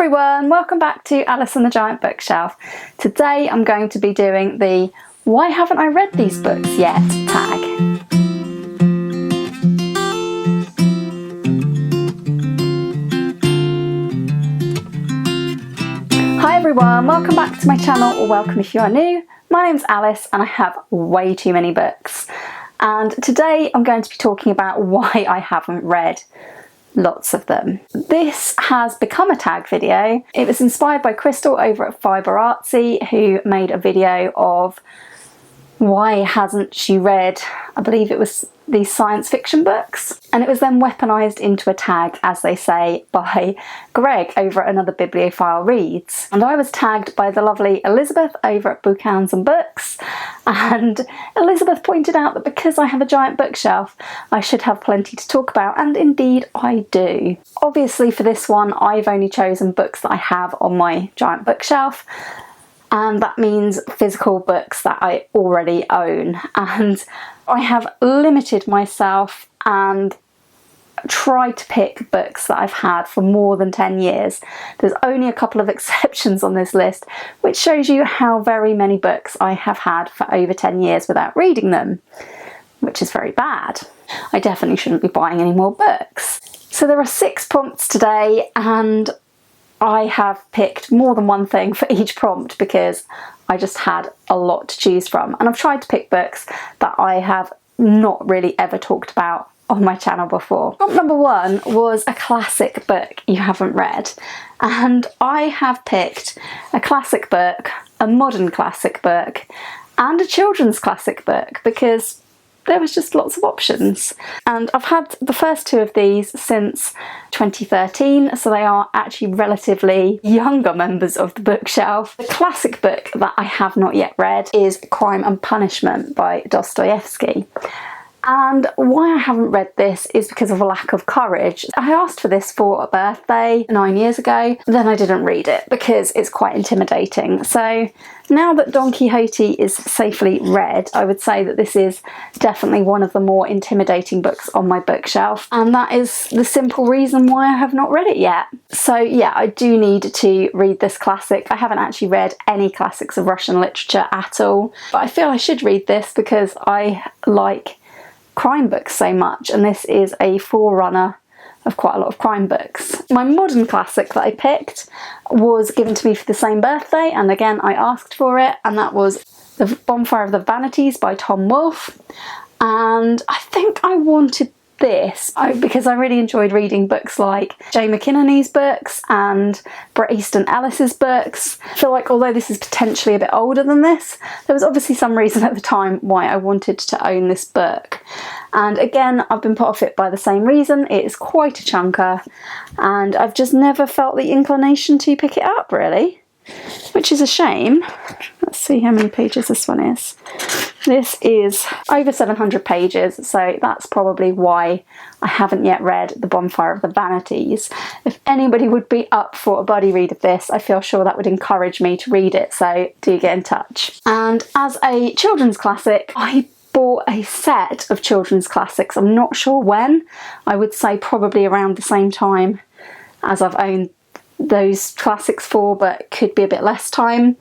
everyone, welcome back to Alice and the Giant Bookshelf. Today I'm going to be doing the "Why haven't I read these books yet?" tag. Hi everyone, welcome back to my channel, or welcome if you are new. My name's Alice and I have way too many books. And today I'm going to be talking about why I haven't read lots of them. This has become a tag video. It was inspired by Crystal over at Fiber Artsy, who made a video of why hasn't she read, I believe it was these science fiction books, and it was then weaponised into a tag, as they say, by Greg over at Another Bibliophile Reads. And I was tagged by the lovely Elizabeth over at Bookhounds and Books, and Elizabeth pointed out that because I have a giant bookshelf I should have plenty to talk about, and indeed I do. Obviously for this one I've only chosen books that I have on my giant bookshelf, and that means physical books that I already own, and I have limited myself and tried to pick books that I've had for more than 10 years. There's only a couple of exceptions on this list, which shows you how very many books I have had for over 10 years without reading them, which is very bad. I definitely shouldn't be buying any more books. So there are 6 prompts today, and I have picked more than one thing for each prompt because I just had a lot to choose from, and I've tried to pick books that I have not really ever talked about on my channel before. Prompt number 1 was a classic book you haven't read, and I have picked a classic book, a modern classic book, and a children's classic book because there was just lots of options. And I've had the first 2 of these since 2013, so they are actually relatively younger members of the bookshelf. The classic book that I have not yet read is Crime and Punishment by Dostoevsky. And why I haven't read this is because of a lack of courage. I asked for this for a birthday 9 years ago, then I didn't read it because it's quite intimidating. So now that Don Quixote is safely read, I would say that this is definitely one of the more intimidating books on my bookshelf, and that is the simple reason why I have not read it yet. So yeah, I do need to read this classic. I haven't actually read any classics of Russian literature at all, but I feel I should read this because I like crime books so much, and this is a forerunner of quite a lot of crime books. My modern classic that I picked was given to me for the same birthday, and again I asked for it, and that was The Bonfire of the Vanities by Tom Wolfe. And I think I wanted this because I really enjoyed reading books like Jay McInerney's books and Bret Easton Ellis's books. I feel like although this is potentially a bit older than this, there was obviously some reason at the time why I wanted to own this book. And again, I've been put off it by the same reason. It is quite a chunker, and I've just never felt the inclination to pick it up really, which is a shame. Let's see how many pages this one is. This is over 700 pages, so that's probably why I haven't yet read The Bonfire of the Vanities. If anybody would be up for a buddy read of this, I feel sure that would encourage me to read it, so do get in touch. And as a children's classic, I bought a set of children's classics. I'm not sure when. I would say probably around the same time as I've owned those classics for, but could be a bit less time.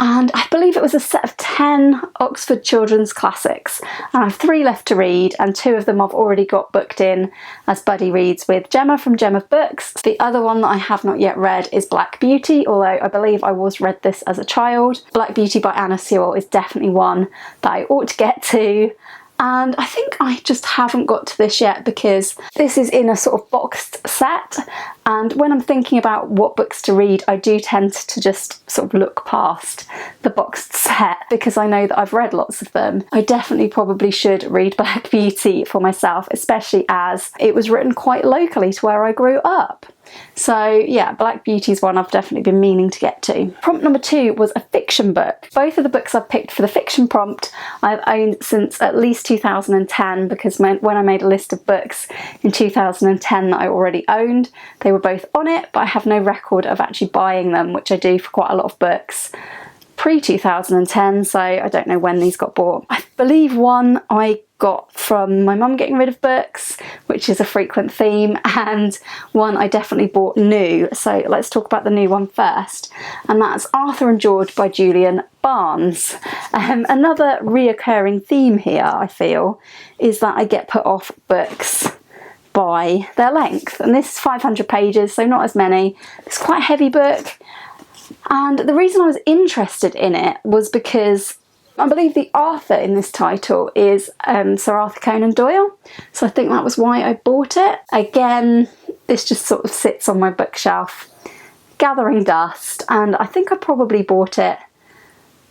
And I believe it was a set of 10 Oxford children's classics, and I have 3 left to read, and 2 of them I've already got booked in as buddy reads with Gemma from Gemma Books. The other one that I have not yet read is Black Beauty, although I believe I was read this as a child. Black Beauty by Anna Sewell is definitely one that I ought to get to, and I think I just haven't got to this yet because this is in a sort of boxed set, and when I'm thinking about what books to read, I do tend to just sort of look past the boxed set because I know that I've read lots of them. I definitely probably should read Black Beauty for myself, especially as it was written quite locally to where I grew up. So yeah, Black Beauty is one I've definitely been meaning to get to. Prompt number 2 was a fiction book. Both of the books I've picked for the fiction prompt I've owned since at least 2010, because when I made a list of books in 2010 that I already owned, they were both on it, but I have no record of actually buying them, which I do for quite a lot of books pre-2010, so I don't know when these got bought. I believe one I got from my mum getting rid of books, which is a frequent theme, and one I definitely bought new. So let's talk about the new one first, and that's Arthur and George by Julian Barnes. Another reoccurring theme here, I feel, is that I get put off books by their length, and this is 500 pages, so not as many. It's quite a heavy book, and the reason I was interested in it was because I believe the Arthur in this title is Sir Arthur Conan Doyle, so I think that was why I bought it. Again, this just sort of sits on my bookshelf gathering dust, and I think I probably bought it,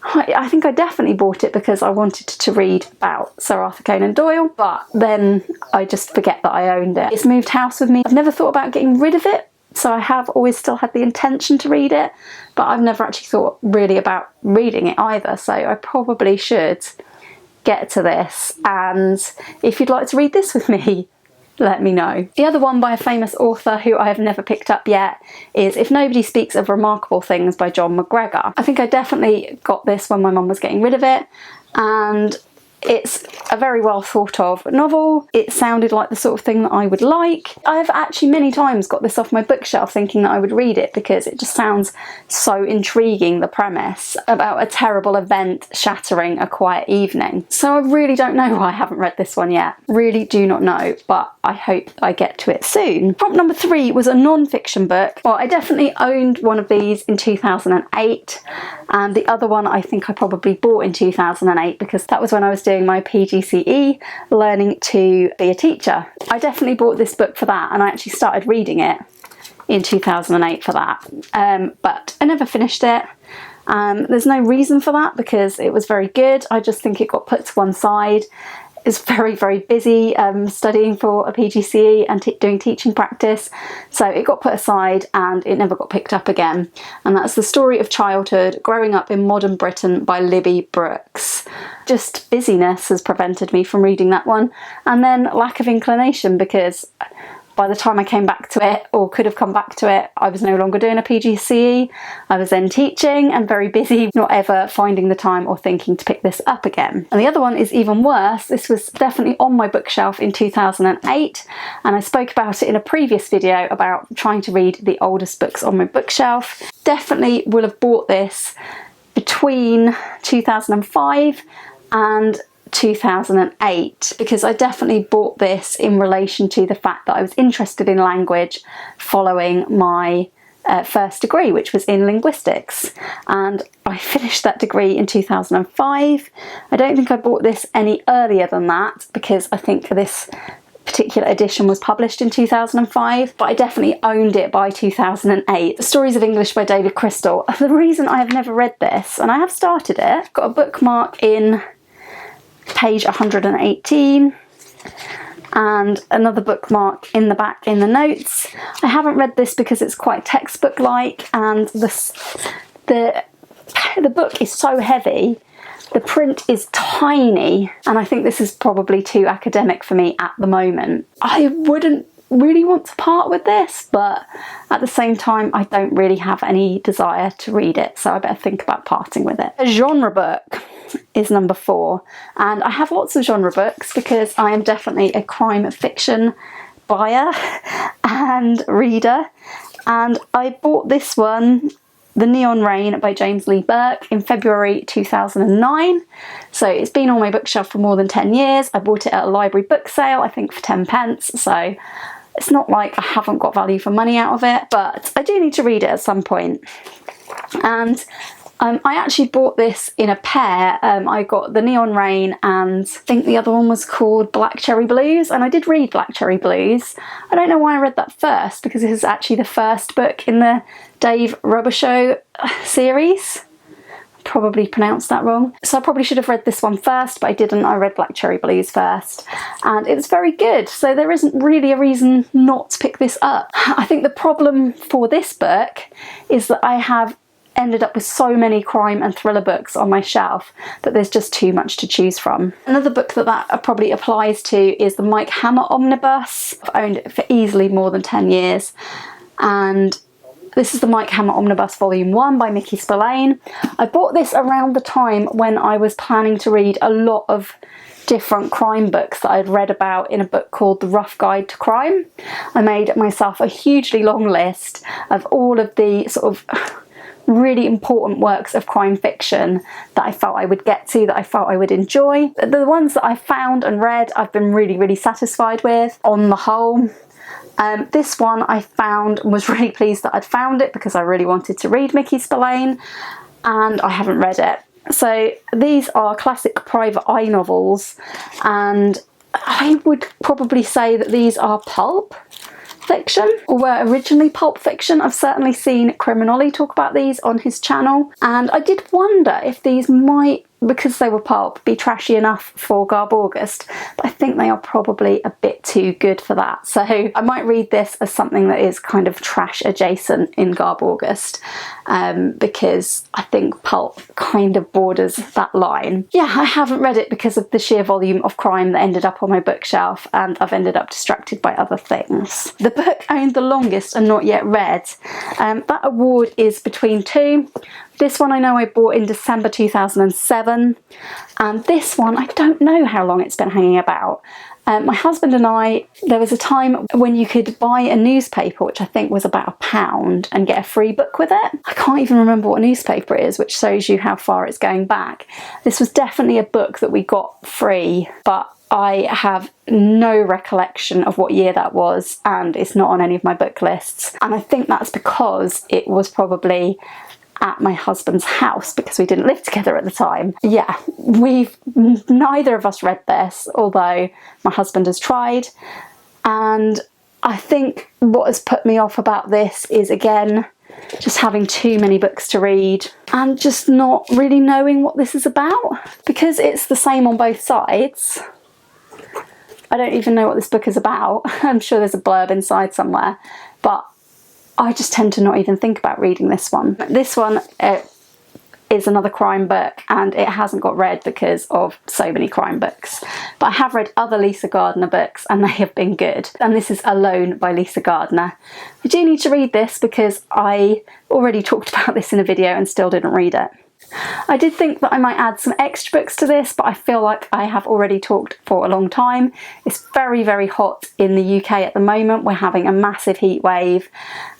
I think I definitely bought it because I wanted to read about Sir Arthur Conan Doyle, but then I just forget that I owned it. It's moved house with me. I've never thought about getting rid of it, so I have always still had the intention to read it, but I've never actually thought really about reading it either, so I probably should get to this. And if you'd like to read this with me, let me know. The other one by a famous author who I have never picked up yet is If Nobody Speaks of Remarkable Things by John McGregor. I think I definitely got this when my mum was getting rid of it, and it's a very well thought of novel. It sounded like the sort of thing that I would like. I've actually many times got this off my bookshelf thinking that I would read it because it just sounds so intriguing, the premise about a terrible event shattering a quiet evening. So I really don't know why I haven't read this one yet. Really do not know, but I hope I get to it soon. Prompt number 3 was a non-fiction book. Well, I definitely owned one of these in 2008, and the other one I think I probably bought in 2008 because that was when I was doing my PGCE, learning to be a teacher. I definitely bought this book for that, and I actually started reading it in 2008 for that, but I never finished it. There's no reason for that because it was very good. I just think it got put to one side. Is very, very busy studying for a PGCE and doing teaching practice, so it got put aside and it never got picked up again. And that's The Story of Childhood, Growing Up in Modern Britain by Libby Brooks. Just busyness has prevented me from reading that one, and then lack of inclination, because by the time I came back to it, or could have come back to it, I was no longer doing a PGCE. I was then teaching and very busy, not ever finding the time or thinking to pick this up again. And the other one is even worse. This was definitely on my bookshelf in 2008, and I spoke about it in a previous video about trying to read the oldest books on my bookshelf. Definitely will have bought this between 2005 and 2008, because I definitely bought this in relation to the fact that I was interested in language following my first degree, which was in linguistics, and I finished that degree in 2005. I don't think I bought this any earlier than that because I think this particular edition was published in 2005, but I definitely owned it by 2008. The Stories of English by David Crystal. The reason I have never read this, and I have started it, got a bookmark in page 118 and another bookmark in the back in the notes. I haven't read this because it's quite textbook like, and the book is so heavy, the print is tiny, and I think this is probably too academic for me at the moment. I wouldn't really want to part with this, but at the same time I don't really have any desire to read it, so I better think about parting with it. A genre book is number 4, and I have lots of genre books because I am definitely a crime fiction buyer and reader, and I bought this one, The Neon Rain by James Lee Burke, in February 2009. So it's been on my bookshelf for more than 10 years. I bought it at a library book sale, I think for 10 pence, so it's not like I haven't got value for money out of it, but I do need to read it at some point. And I actually bought this in a pair. I got The Neon Rain and I think the other one was called Black Cherry Blues, and I did read Black Cherry Blues. I don't know why I read that first, because this is actually the first book in the Dave Robichaux series. Probably pronounced that wrong. So I probably should have read this one first, but I didn't. I read Black Cherry Blues first, and it was very good. So there isn't really a reason not to pick this up. I think the problem for this book is that I have ended up with so many crime and thriller books on my shelf that there's just too much to choose from. Another book that probably applies to is the Mike Hammer Omnibus. I've owned it for easily more than 10 years, and this is the Mike Hammer Omnibus Volume 1 by Mickey Spillane. I bought this around the time when I was planning to read a lot of different crime books that I'd read about in a book called The Rough Guide to Crime. I made myself a hugely long list of all of the sort of really important works of crime fiction that I felt I would get to, that I felt I would enjoy. The ones that I found and read, I've been really satisfied with on the whole. This one I found and was really pleased that I'd found it, because I really wanted to read Mickey Spillane, and I haven't read it. So these are classic private eye novels, and I would probably say that these are pulp fiction, or were originally pulp fiction. I've certainly seen Criminoli talk about these on his channel, and I did wonder if these might, because they were pulp, be trashy enough for Garb August, but I think they are probably a bit too good for that. So I might read this as something that is kind of trash adjacent in Garb August, because I think pulp kind of borders that line. Yeah, I haven't read it because of the sheer volume of crime that ended up on my bookshelf, and I've ended up distracted by other things. The book owned the longest and not yet read. That award is between two. This one I know I bought in December 2007, and this one I don't know how long it's been hanging about. My husband and I, there was a time when you could buy a newspaper, which I think was about £1, and get a free book with it. I can't even remember what a newspaper is, which shows you how far it's going back. This was definitely a book that we got free, but I have no recollection of what year that was, and it's not on any of my book lists. And I think that's because it was probably at my husband's house, because we didn't live together at the time. Yeah, neither of us read this, although my husband has tried. And I think what has put me off about this is, again, just having too many books to read and just not really knowing what this is about, because it's the same on both sides. I don't even know what this book is about. I'm sure there's a blurb inside somewhere, but I just tend to not even think about reading this one. This one is another crime book, and it hasn't got read because of so many crime books. But I have read other Lisa Gardner books, and they have been good. And this is Alone by Lisa Gardner. I do need to read this because I already talked about this in a video and still didn't read it. I did think that I might add some extra books to this, but I feel like I have already talked for a long time. It's very hot in the UK at the moment. We're having a massive heat wave,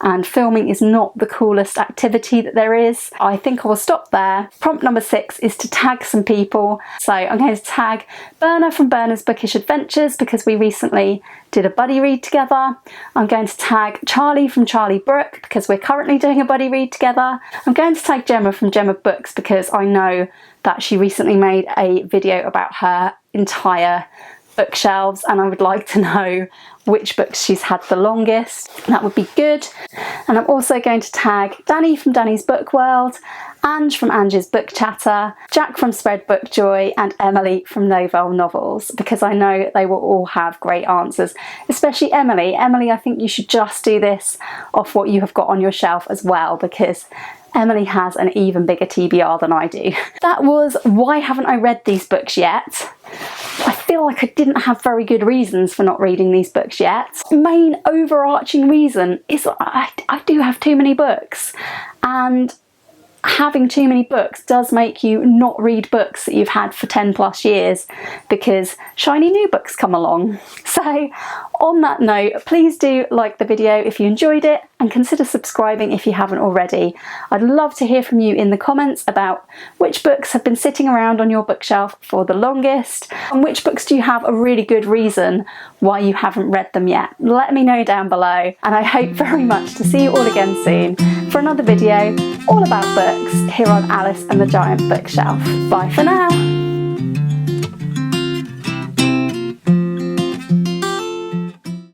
and filming is not the coolest activity that there is. I think I will stop there. Prompt number 6 is to tag some people. So I'm going to tag Berna from Berna's Bookish Adventures, because we recently did a buddy read together. I'm going to tag Charlie from Charlie Brook, because we're currently doing a buddy read together. I'm going to tag Gemma from Gemma Books, because I know that she recently made a video about her entire bookshelves, and I would like to know which books she's had the longest. That would be good. And I'm also going to tag Dani from Dani's Book World, Ange from Ange's Book Chatter, Jack from Spread Book Joy, and Emily from Novell Novels, because I know they will all have great answers, especially Emily. Emily, I think you should just do this off what you have got on your shelf as well, because Emily has an even bigger TBR than I do. That was Why Haven't I Read These Books Yet? I feel like I didn't have very good reasons for not reading these books yet. Main overarching reason is that I do have too many books, and having too many books does make you not read books that you've had for 10+ years, because shiny new books come along. So on that note, please do like the video if you enjoyed it, and consider subscribing if you haven't already. I'd love to hear from you in the comments about which books have been sitting around on your bookshelf for the longest, and which books do you have a really good reason why you haven't read them yet. Let me know down below, and I hope very much to see you all again soon for another video all about books here on Alice and the Giant Bookshelf. Bye for now.